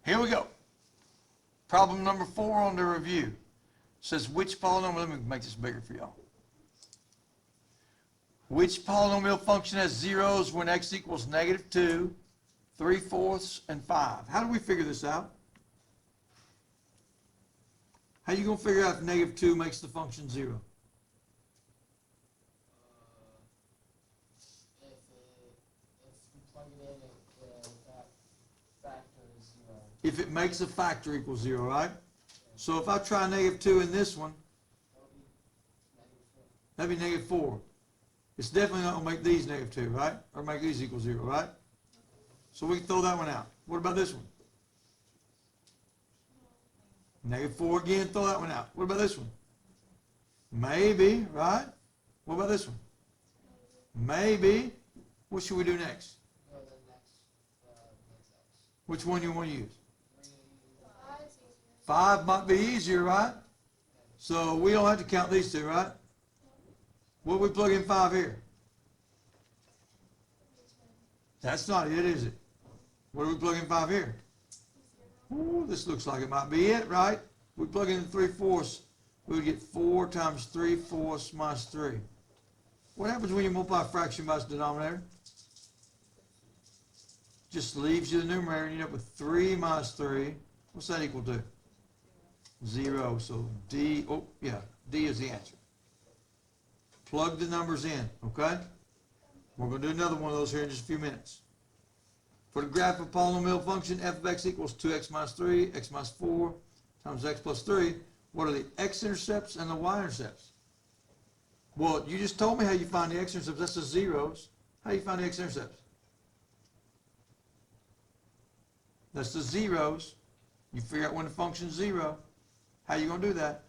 Here we go. Problem number 4 on the review. Says which polynomial, let me make this bigger for y'all. Which polynomial function has zeros when x equals -2, 3/4, and 5? How do we figure this out? How you going to figure out if -2 makes the function 0? If you plug it in, that factor is 0. If it makes a factor equal 0, right? So if I try -2 in this one, that'd be -4. It's definitely not going to make these -2, right? Or make these equal 0, right? So we can throw that one out. What about this one? -4 again, throw that one out. What about this one? Maybe, right? What about this one? Maybe. What should we do next? Go to the next x. Which one you want to use? 3. 5 might be easier, right? So we don't have to count these two, right? What we plug in 5 here? That's not it, is it? What do we plug in 5 here? Ooh, this looks like it might be it, right? We plug in 3/4, we would get 4 times 3/4 minus 3. What happens when you multiply a fraction by its denominator? Just leaves you the numerator and you end up with 3 minus 3. What's that equal to? 0. So D, oh yeah, D is the answer. Plug the numbers in, okay? We're going to do another one of those here in just a few minutes. For the graph of polynomial function, f of x equals 2x minus 3, x minus 4 times x plus 3, what are the x-intercepts and the y-intercepts? Well, you just told me how you find the x-intercepts. That's the zeros. How do you find the x-intercepts? That's the zeros. You figure out when the function's 0. How you going to do that?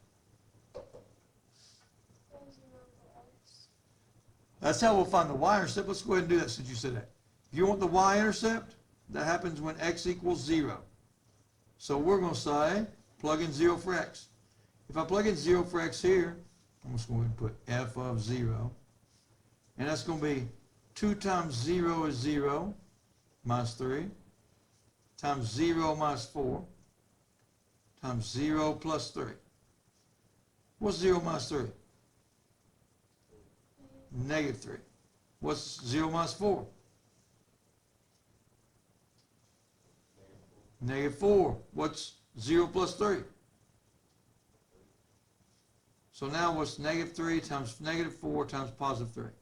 That's how we'll find the y-intercept. Let's go ahead and do that since you said that. If you want the y-intercept, that happens when x equals 0. So we're going to say, plug in 0 for x. If I plug in 0 for x here, I'm just going to put f of 0. And that's going to be 2 times 0 is 0, minus 3, times 0 minus 4, times 0 plus 3. What's 0 minus 3? -3. What's 0 minus 4? -4. What's 0 plus 3? So now what's -3 times -4 times +3?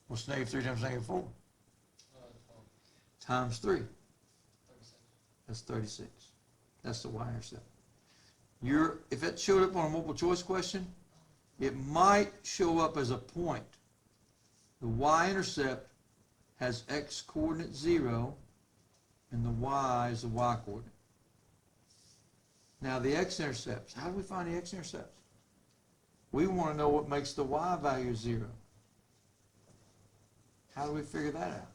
What's -3 times -4? Times 3. 36. That's 36. That's the y-intercept. If it showed up on a multiple choice question, it might show up as a point. The y-intercept has x coordinate 0, and the y is the y coordinate. Now the x-intercepts, how do we find the x-intercepts? We want to know what makes the y value 0. How do we figure that out?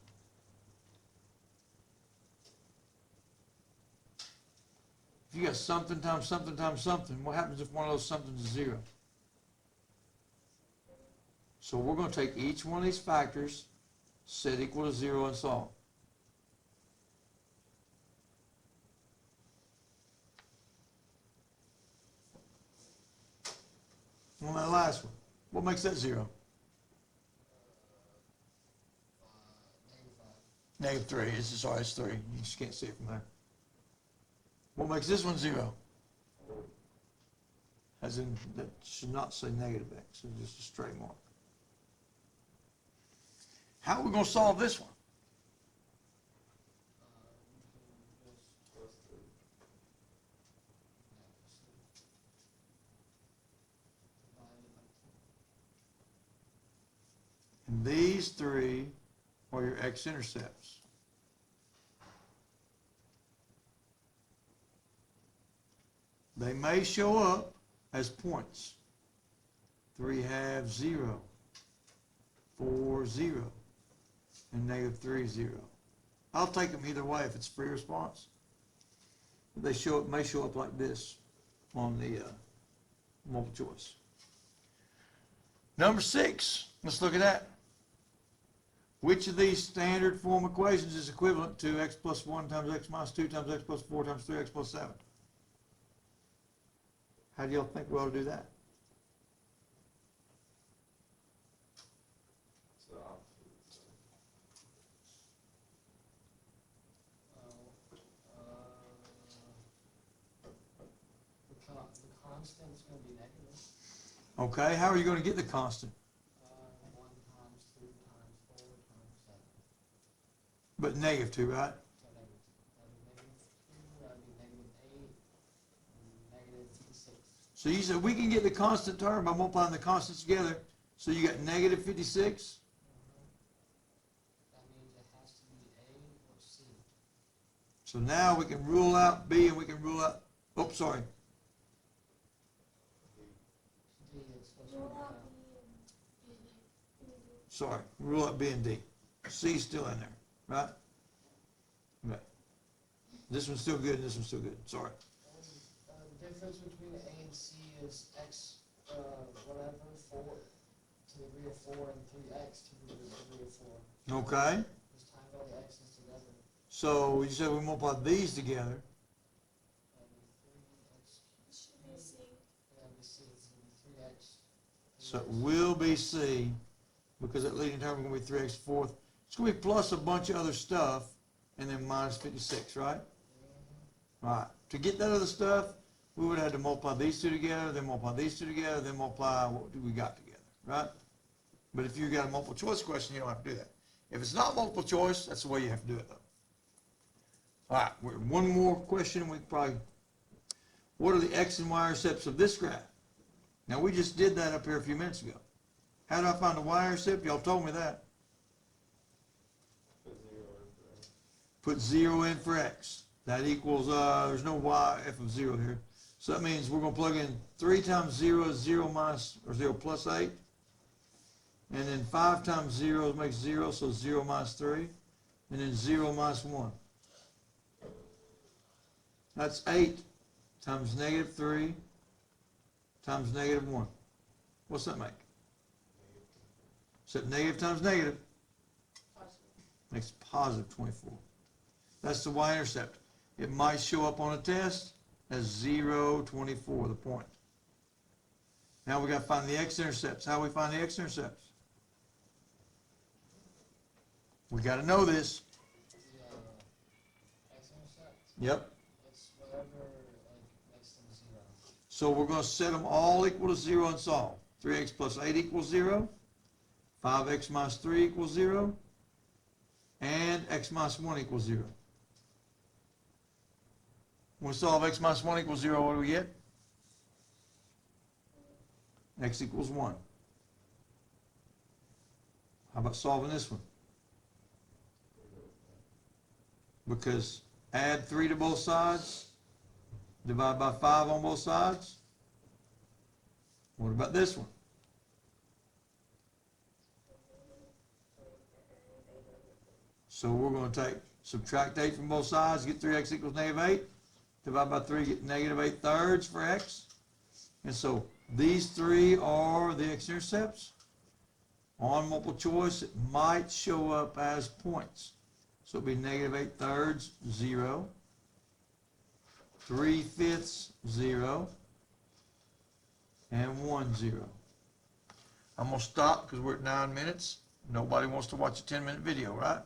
If you got something times something times something, what happens if one of those somethings is 0? So we're going to take each one of these factors, set equal to 0, and solve. On that last one, what makes that 0? -3. It's 3. You just can't see it from there. What makes this one 0? As in, that should not say -x. It's just a straight mark. How are we going to solve this one? And these 3 are your x-intercepts. They may show up as points. 3/2, 0, 4, 0, and -3, 0. I'll take them either way if it's free response. They may show up like this on the multiple choice. Number 6, let's look at that. Which of these standard form equations is equivalent to x plus 1 times x minus 2 times x plus 4 times 3x plus 7? How do y'all think we ought to do that? So opposite. The constant's gonna be negative. Okay, how are you going to get the constant? 1 times 2 times 4 times 7. But -2, right? So that'd be -2, that'd be -8, and -56. So you said we can get the constant term by multiplying the constants together. So you got -56. That means it has to be A or C. So now we can rule out B and we can rule out, oh, sorry. D is supposed to be Sorry, rule out B and D. C's still in there, right? Okay. This one's still good and this one's still good, sorry. the difference between A and C is x, whatever, 4 to the degree of 4 and 3x to the degree of 4. Okay, Just times all the x's together. so you said we multiply these together. That'd be 3x. Should be C. That'd be C, it's gonna be 3x. So it will be C, because that leading term is going to be 3x fourth. It's going to be plus a bunch of other stuff, and then minus 56, right? Right. To get that other stuff, we would have had to multiply these two together, then multiply these two together, then multiply what do we got together, right? But if you got a multiple choice question, you don't have to do that. If it's not multiple choice, that's the way you have to do it, though. All right, one more question. We probably, what are the x and y intercepts of this graph? Now, we just did that up here a few minutes ago. How do I find the y-intercept? Y'all told me that. Put 0 in for X. Put 0 in for x. That equals, there's no y, f of 0 here. So that means we're going to plug in 3 times 0 is 0 minus, or 0 plus 8. And then 5 times 0 makes 0, so 0 minus 3. And then 0 minus 1. That's 8 times -3 times -1. What's that make? Except negative times negative makes positive 24. That's the y-intercept. It might show up on a test as 0, 24, the point. Now we got to find the x-intercepts. How do we find the x-intercepts? We got to know this. The x-intercept, Yep. it's whatever, makes them 0. So we're going to set them all equal to 0 and solve. 3x plus 8 equals 0. 5x minus 3 equals 0. And x minus 1 equals 0. When we solve x minus 1 equals 0, what do we get? X equals 1. How about solving this one? Because add 3 to both sides, divide by 5 on both sides. What about this one? So we're going to subtract 8 from both sides, get 3x equals -8. Divide by 3, get -8/3 for x. And so these 3 are the x-intercepts. On multiple choice, it might show up as points. So it'll be -8/3, 0. 3/5, 0. And 1, 0. I'm going to stop because we're at 9 minutes. Nobody wants to watch a 10-minute video, right?